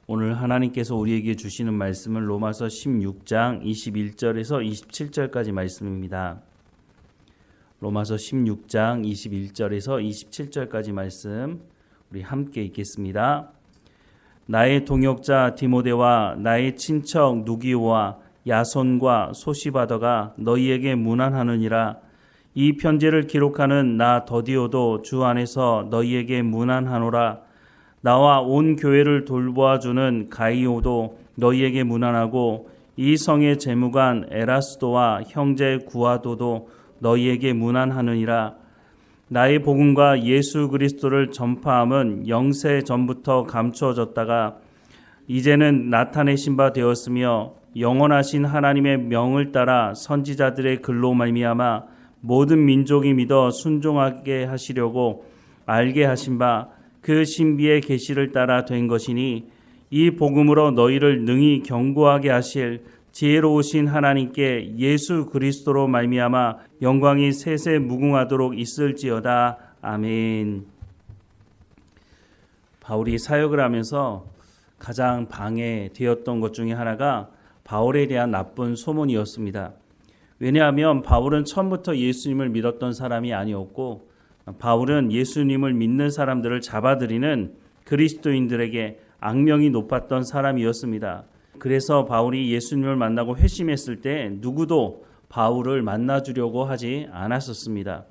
오늘 하나님께서 우리에게 주시는 말씀은 로마서 16장 21절에서 27절까지 말씀입니다. 로마서 16장 21절에서 27절까지 말씀 우리 함께 읽겠습니다. 나의 동역자 디모데와 나의 친척 누기오와 야손과 소시바더가 너희에게 문안하느니라. 이 편지를 기록하는 나 더디오도 주 안에서 너희에게 문안하노라. 나와 온 교회를 돌보아주는 가이오도 너희에게 문안하고 이 성의 재무관 에라스도와 형제 구아도도 너희에게 문안하느니라. 나의 복음과 예수 그리스도를 전파함은 영세 전부터 감추어졌다가 이제는 나타내신 바 되었으며 영원하신 하나님의 명을 따라 선지자들의 글로 말미암아 모든 민족이 믿어 순종하게 하시려고 알게 하신 바 그 신비의 계시를 따라 된 것이니 이 복음으로 너희를 능히 견고하게 하실 지혜로우신 하나님께 예수 그리스도로 말미암아 영광이 세세 무궁하도록 있을지어다. 아멘. 바울이 사역을 하면서 가장 방해되었던 것 중에 하나가 바울에 대한 나쁜 소문이었습니다. 왜냐하면 바울은 처음부터 예수님을 믿었던 사람이 아니었고 바울은 예수님을 믿는 사람들을 잡아들이는 그리스도인들에게 악명이 높았던 사람이었습니다. 그래서 바울이 예수님을 만나고 회심했을 때 누구도 바울을 만나주려고 하지 않았었습니다.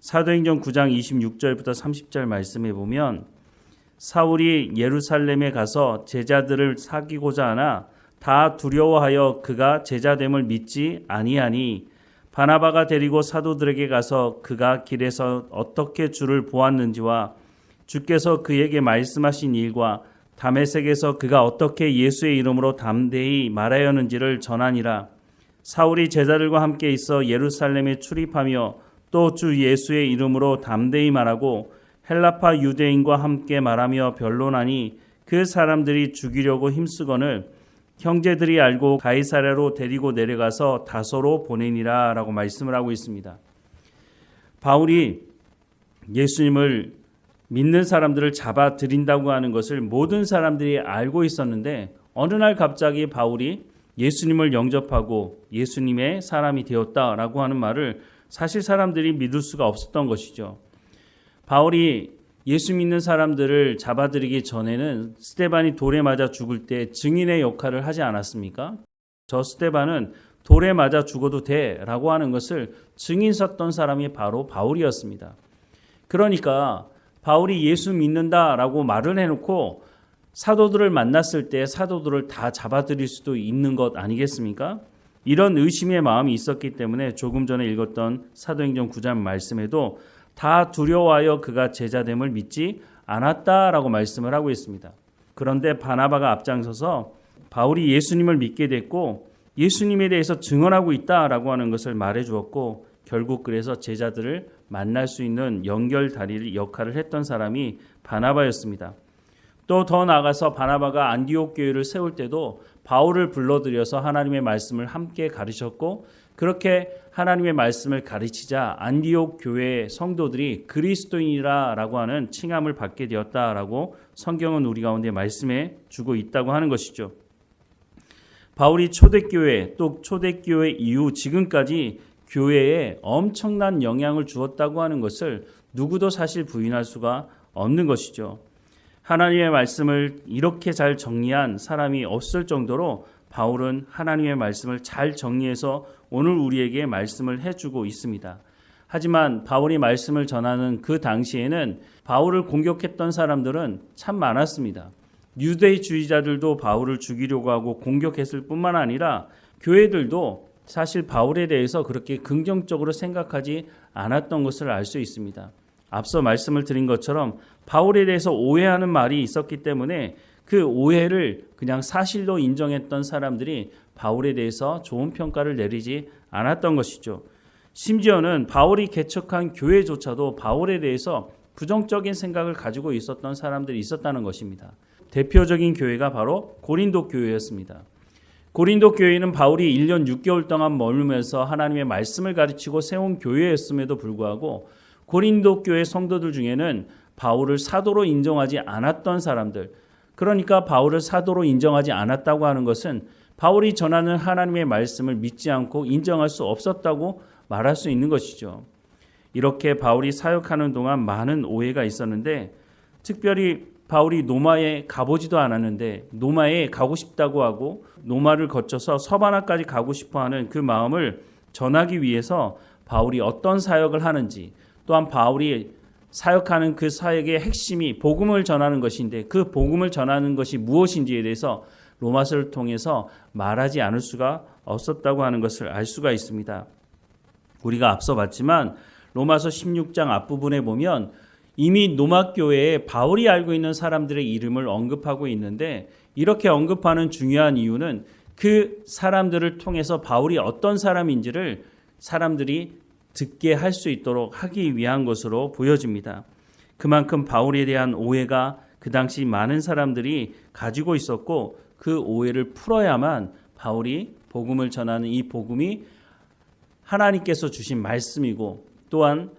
사도행전 9장 26절부터 30절 말씀에 보면 사울이 예루살렘에 가서 제자들을 사귀고자 하나 다 두려워하여 그가 제자됨을 믿지 아니하니 바나바가 데리고 사도들에게 가서 그가 길에서 어떻게 주를 보았는지와 주께서 그에게 말씀하신 일과 다메섹에서 그가 어떻게 예수의 이름으로 담대히 말하였는지를 전하니라. 사울이 제자들과 함께 있어 예루살렘에 출입하며 또 주 예수의 이름으로 담대히 말하고 헬라파 유대인과 함께 말하며 변론하니 그 사람들이 죽이려고 힘쓰거늘 형제들이 알고 가이사랴로 데리고 내려가서 다소로 보내니라 라고 말씀을 하고 있습니다. 바울이 예수님을 믿는 사람들을 잡아들인다고 하는 것을 모든 사람들이 알고 있었는데 어느 날 갑자기 바울이 예수님을 영접하고 예수님의 사람이 되었다라고 하는 말을 사실 사람들이 믿을 수가 없었던 것이죠. 바울이 예수 믿는 사람들을 잡아들이기 전에는 스데반이 돌에 맞아 죽을 때 증인의 역할을 하지 않았습니까? 저 스데반은 돌에 맞아 죽어도 돼라고 하는 것을 증인 섰던 사람이 바로 바울이었습니다. 그러니까 바울이 예수 믿는다라고 말을 해놓고 사도들을 만났을 때 사도들을 다 잡아들일 수도 있는 것 아니겠습니까? 이런 의심의 마음이 있었기 때문에 조금 전에 읽었던 사도행전 9장 말씀에도 다 두려워하여 그가 제자됨을 믿지 않았다라고 말씀을 하고 있습니다. 그런데 바나바가 앞장서서 바울이 예수님을 믿게 됐고 예수님에 대해서 증언하고 있다라고 하는 것을 말해 주었고 결국 그래서 제자들을 만날 수 있는 연결다리 역할을 했던 사람이 바나바였습니다. 또 더 나아가서 바나바가 안디옥 교회를 세울 때도 바울을 불러들여서 하나님의 말씀을 함께 가르쳤고 그렇게 하나님의 말씀을 가르치자 안디옥 교회의 성도들이 그리스도인이라고 하는 칭함을 받게 되었다라고 성경은 우리 가운데 말씀해 주고 있다고 하는 것이죠. 바울이 초대교회 또 초대교회 이후 지금까지 교회에 엄청난 영향을 주었다고 하는 것을 누구도 사실 부인할 수가 없는 것이죠. 하나님의 말씀을 이렇게 잘 정리한 사람이 없을 정도로 바울은 하나님의 말씀을 잘 정리해서 오늘 우리에게 말씀을 해주고 있습니다. 하지만 바울이 말씀을 전하는 그 당시에는 바울을 공격했던 사람들은 참 많았습니다. 유대주의자들도 바울을 죽이려고 하고 공격했을 뿐만 아니라 교회들도 사실 바울에 대해서 그렇게 긍정적으로 생각하지 않았던 것을 알 수 있습니다. 앞서 말씀을 드린 것처럼 바울에 대해서 오해하는 말이 있었기 때문에 그 오해를 그냥 사실로 인정했던 사람들이 바울에 대해서 좋은 평가를 내리지 않았던 것이죠. 심지어는 바울이 개척한 교회조차도 바울에 대해서 부정적인 생각을 가지고 있었던 사람들이 있었다는 것입니다. 대표적인 교회가 바로 고린도 교회였습니다. 고린도 교회는 바울이 1년 6개월 동안 머물면서 하나님의 말씀을 가르치고 세운 교회였음에도 불구하고 고린도 교회 성도들 중에는 바울을 사도로 인정하지 않았던 사람들, 그러니까 바울을 사도로 인정하지 않았다고 하는 것은 바울이 전하는 하나님의 말씀을 믿지 않고 인정할 수 없었다고 말할 수 있는 것이죠. 이렇게 바울이 사역하는 동안 많은 오해가 있었는데, 특별히 바울이 노마에 가보지도 않았는데 노마에 가고 싶다고 하고 노마를 거쳐서 서바나까지 가고 싶어하는 그 마음을 전하기 위해서 바울이 어떤 사역을 하는지, 또한 바울이 사역하는 그 사역의 핵심이 복음을 전하는 것인데 그 복음을 전하는 것이 무엇인지에 대해서 로마서를 통해서 말하지 않을 수가 없었다고 하는 것을 알 수가 있습니다. 우리가 앞서 봤지만 로마서 16장 앞부분에 보면 이미 노마교회에 바울이 알고 있는 사람들의 이름을 언급하고 있는데, 이렇게 언급하는 중요한 이유는 그 사람들을 통해서 바울이 어떤 사람인지를 사람들이 듣게 할 수 있도록 하기 위한 것으로 보여집니다. 그만큼 바울에 대한 오해가 그 당시 많은 사람들이 가지고 있었고, 그 오해를 풀어야만 바울이 복음을 전하는 이 복음이 하나님께서 주신 말씀이고, 또한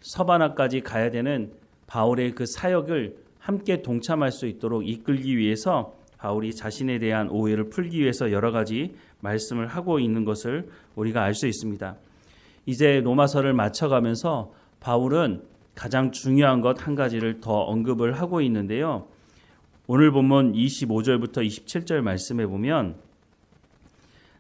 서바나까지 가야 되는 바울의 그 사역을 함께 동참할 수 있도록 이끌기 위해서 바울이 자신에 대한 오해를 풀기 위해서 여러 가지 말씀을 하고 있는 것을 우리가 알 수 있습니다. 이제 로마서를 마쳐가면서 바울은 가장 중요한 것 한 가지를 더 언급을 하고 있는데요. 오늘 본문 25절부터 27절 말씀에 보면,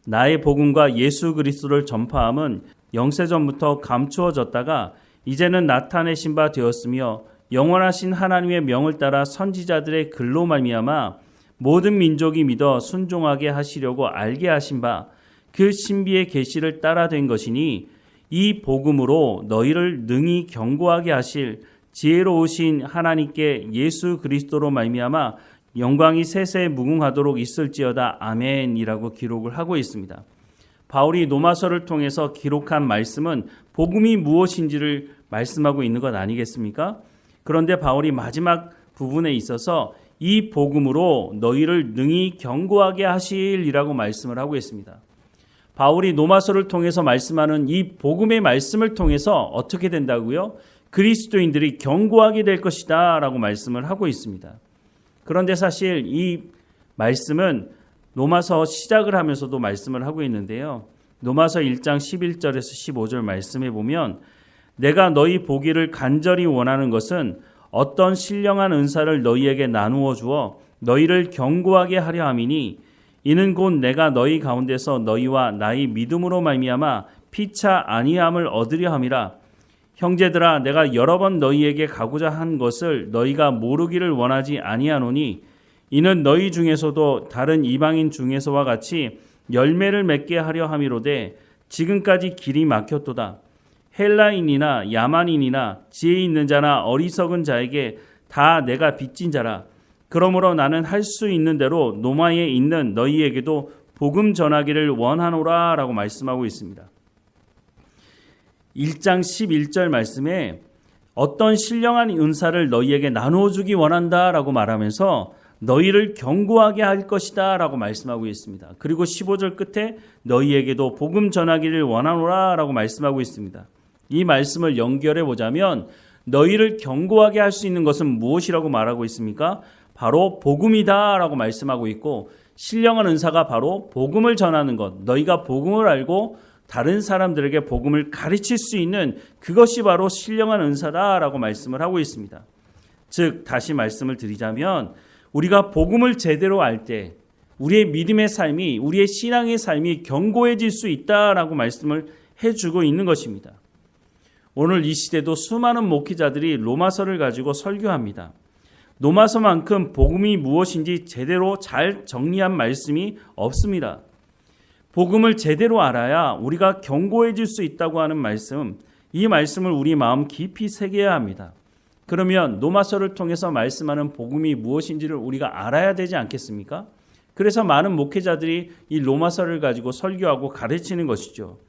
나의 복음과 예수 그리스도를 전파함은 영세전부터 감추어졌다가 이제는 나타내신 바 되었으며 영원하신 하나님의 명을 따라 선지자들의 글로 말미암아 모든 민족이 믿어 순종하게 하시려고 알게 하신 바 그 신비의 계시를 따라 된 것이니, 이 복음으로 너희를 능히 경고하게 하실 지혜로우신 하나님께 예수 그리스도로 말미암아 영광이 세세 무궁하도록 있을지어다. 아멘이라고 기록을 하고 있습니다. 바울이 로마서를 통해서 기록한 말씀은 복음이 무엇인지를 말씀하고 있는 것 아니겠습니까? 그런데 바울이 마지막 부분에 있어서 이 복음으로 너희를 능히 경고하게 하실이라고 말씀을 하고 있습니다. 바울이 로마서를 통해서 말씀하는 이 복음의 말씀을 통해서 어떻게 된다고요? 그리스도인들이 경고하게 될 것이다 라고 말씀을 하고 있습니다. 그런데 사실 이 말씀은 로마서 시작을 하면서도 말씀을 하고 있는데요. 로마서 1장 11절에서 15절 말씀에 보면, 내가 너희 보기를 간절히 원하는 것은 어떤 신령한 은사를 너희에게 나누어 주어 너희를 경고하게 하려 함이니, 이는 곧 내가 너희 가운데서 너희와 나의 믿음으로 말미암아 피차 아니함을 얻으려 함이라. 형제들아, 내가 여러 번 너희에게 가고자 한 것을 너희가 모르기를 원하지 아니하노니, 이는 너희 중에서도 다른 이방인 중에서와 같이 열매를 맺게 하려 함이로되 지금까지 길이 막혔도다. 헬라인이나 야만인이나 지혜 있는 자나 어리석은 자에게 다 내가 빚진 자라. 그러므로 나는 할 수 있는 대로 노마에 있는 너희에게도 복음 전하기를 원하노라 라고 말씀하고 있습니다. 1장 11절 말씀에 어떤 신령한 은사를 너희에게 나누어 주기 원한다 라고 말하면서 너희를 경고하게 할 것이다 라고 말씀하고 있습니다. 그리고 15절 끝에 너희에게도 복음 전하기를 원하노라 라고 말씀하고 있습니다. 이 말씀을 연결해 보자면 너희를 경고하게 할 수 있는 것은 무엇이라고 말하고 있습니까? 바로 복음이다 라고 말씀하고 있고, 신령한 은사가 바로 복음을 전하는 것, 너희가 복음을 알고 다른 사람들에게 복음을 가르칠 수 있는 그것이 바로 신령한 은사다 라고 말씀을 하고 있습니다. 즉 다시 말씀을 드리자면, 우리가 복음을 제대로 알 때 우리의 믿음의 삶이, 우리의 신앙의 삶이 견고해질 수 있다라고 말씀을 해주고 있는 것입니다. 오늘 이 시대도 수많은 목회자들이 로마서를 가지고 설교합니다. 로마서만큼 복음이 무엇인지 제대로 잘 정리한 말씀이 없습니다. 복음을 제대로 알아야 우리가 견고해질 수 있다고 하는 말씀, 이 말씀을 우리 마음 깊이 새겨야 합니다. 그러면 로마서를 통해서 말씀하는 복음이 무엇인지를 우리가 알아야 되지 않겠습니까? 그래서 많은 목회자들이 이 로마서를 가지고 설교하고 가르치는 것이죠.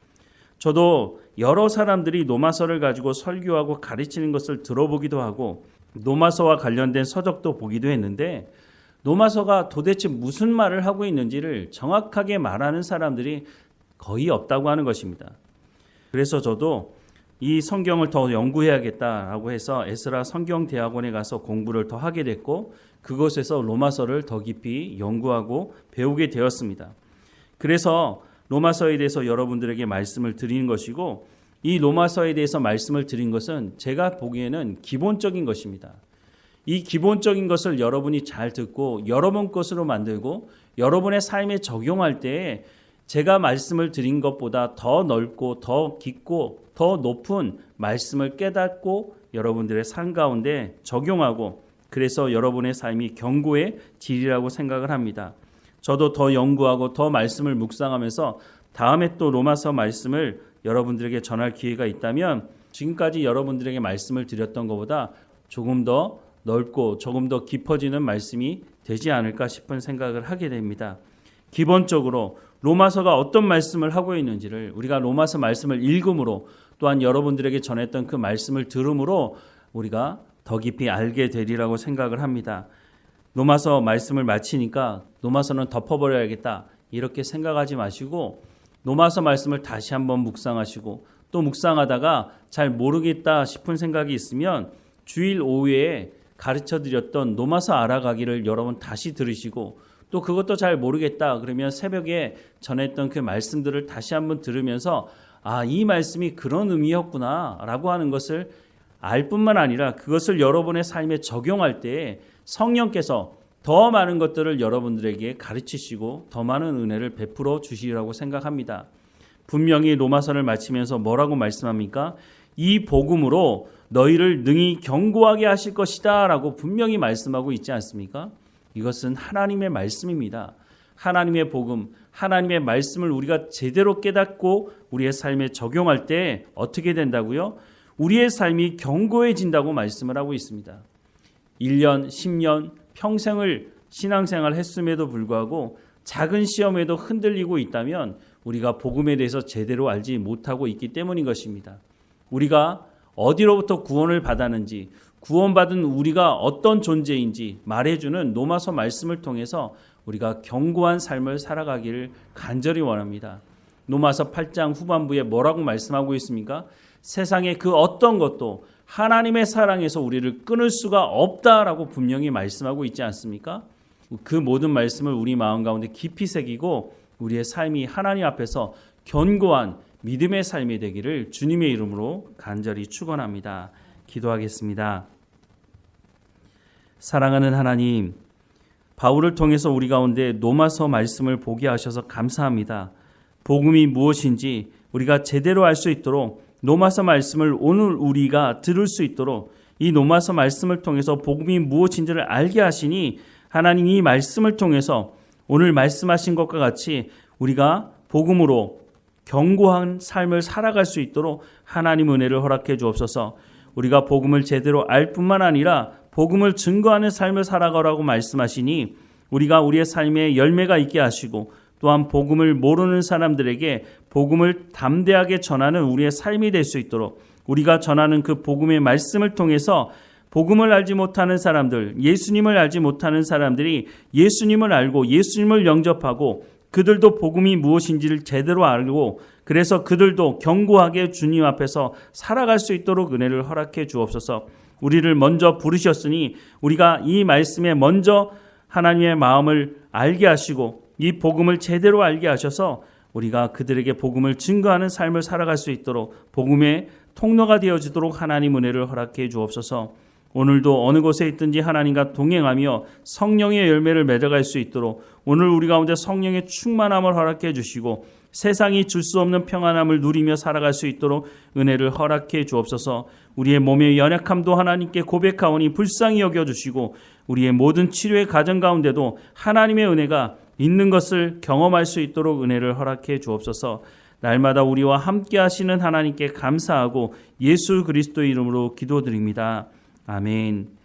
저도 여러 사람들이 로마서를 가지고 설교하고 가르치는 것을 들어보기도 하고 로마서와 관련된 서적도 보기도 했는데, 로마서가 도대체 무슨 말을 하고 있는지를 정확하게 말하는 사람들이 거의 없다고 하는 것입니다. 그래서 저도 이 성경을 더 연구해야겠다라고 해서 에스라 성경대학원에 가서 공부를 더 하게 됐고 그곳에서 로마서를 더 깊이 연구하고 배우게 되었습니다. 그래서 로마서에 대해서 여러분들에게 말씀을 드리는 것이고 이 로마서에 대해서 말씀을 드린 것은 제가 보기에는 기본적인 것입니다. 이 기본적인 것을 여러분이 잘 듣고 여러분 것으로 만들고 여러분의 삶에 적용할 때에 제가 말씀을 드린 것보다 더 넓고 더 깊고 더 높은 말씀을 깨닫고 여러분들의 삶 가운데 적용하고 그래서 여러분의 삶이 경고의 질이라고 생각을 합니다. 저도 더 연구하고 더 말씀을 묵상하면서 다음에 또 로마서 말씀을 여러분들에게 전할 기회가 있다면 지금까지 여러분들에게 말씀을 드렸던 것보다 조금 더 넓고 조금 더 깊어지는 말씀이 되지 않을까 싶은 생각을 하게 됩니다. 기본적으로 로마서가 어떤 말씀을 하고 있는지를 우리가 로마서 말씀을 읽음으로 또한 여러분들에게 전했던 그 말씀을 들음으로 우리가 더 깊이 알게 되리라고 생각을 합니다. 로마서 말씀을 마치니까 로마서는 덮어버려야겠다 이렇게 생각하지 마시고 로마서 말씀을 다시 한번 묵상하시고 또 묵상하다가 잘 모르겠다 싶은 생각이 있으면 주일 오후에 가르쳐드렸던 로마서 알아가기를 여러분 다시 들으시고 또 그것도 잘 모르겠다 그러면 새벽에 전했던 그 말씀들을 다시 한번 들으면서 이 말씀이 그런 의미였구나 라고 하는 것을 알 뿐만 아니라 그것을 여러분의 삶에 적용할 때 성령께서 더 많은 것들을 여러분들에게 가르치시고 더 많은 은혜를 베풀어 주시리라고 생각합니다. 분명히 로마서를 마치면서 뭐라고 말씀합니까? 이 복음으로 너희를 능히 경고하게 하실 것이다 라고 분명히 말씀하고 있지 않습니까? 이것은 하나님의 말씀입니다. 하나님의 복음, 하나님의 말씀을 우리가 제대로 깨닫고 우리의 삶에 적용할 때 어떻게 된다고요? 우리의 삶이 견고해진다고 말씀을 하고 있습니다. 1년, 10년, 평생을 신앙생활 했음에도 불구하고 작은 시험에도 흔들리고 있다면 우리가 복음에 대해서 제대로 알지 못하고 있기 때문인 것입니다. 우리가 어디로부터 구원을 받았는지, 구원받은 우리가 어떤 존재인지 말해주는 로마서 말씀을 통해서 우리가 견고한 삶을 살아가기를 간절히 원합니다. 로마서 8장 후반부에 뭐라고 말씀하고 있습니까? 세상의 그 어떤 것도 하나님의 사랑에서 우리를 끊을 수가 없다라고 분명히 말씀하고 있지 않습니까? 그 모든 말씀을 우리 마음 가운데 깊이 새기고 우리의 삶이 하나님 앞에서 견고한 믿음의 삶이 되기를 주님의 이름으로 간절히 축원합니다. 기도하겠습니다. 사랑하는 하나님, 바울을 통해서 우리 가운데 로마서 말씀을 보게 하셔서 감사합니다. 복음이 무엇인지 우리가 제대로 알 수 있도록 로마서 말씀을 오늘 우리가 들을 수 있도록 이 로마서 말씀을 통해서 복음이 무엇인지를 알게 하시니 하나님 이 말씀을 통해서 오늘 말씀하신 것과 같이 우리가 복음으로 견고한 삶을 살아갈 수 있도록 하나님 은혜를 허락해 주옵소서. 우리가 복음을 제대로 알 뿐만 아니라 복음을 증거하는 삶을 살아가라고 말씀하시니 우리가 우리의 삶에 열매가 있게 하시고 또한 복음을 모르는 사람들에게 복음을 담대하게 전하는 우리의 삶이 될 수 있도록 우리가 전하는 그 복음의 말씀을 통해서 복음을 알지 못하는 사람들, 예수님을 알지 못하는 사람들이 예수님을 알고 예수님을 영접하고 그들도 복음이 무엇인지를 제대로 알고 그래서 그들도 견고하게 주님 앞에서 살아갈 수 있도록 은혜를 허락해 주옵소서. 우리를 먼저 부르셨으니 우리가 이 말씀에 먼저 하나님의 마음을 알게 하시고 이 복음을 제대로 알게 하셔서 우리가 그들에게 복음을 증거하는 삶을 살아갈 수 있도록 복음의 통로가 되어지도록 하나님 은혜를 허락해 주옵소서. 오늘도 어느 곳에 있든지 하나님과 동행하며 성령의 열매를 맺어갈 수 있도록 오늘 우리 가운데 성령의 충만함을 허락해 주시고 세상이 줄 수 없는 평안함을 누리며 살아갈 수 있도록 은혜를 허락해 주옵소서. 우리의 몸의 연약함도 하나님께 고백하오니 불쌍히 여겨주시고 우리의 모든 치료의 과정 가운데도 하나님의 은혜가 있는 것을 경험할 수 있도록 은혜를 허락해 주옵소서. 날마다 우리와 함께 하시는 하나님께 감사하고 예수 그리스도의 이름으로 기도드립니다. 아멘.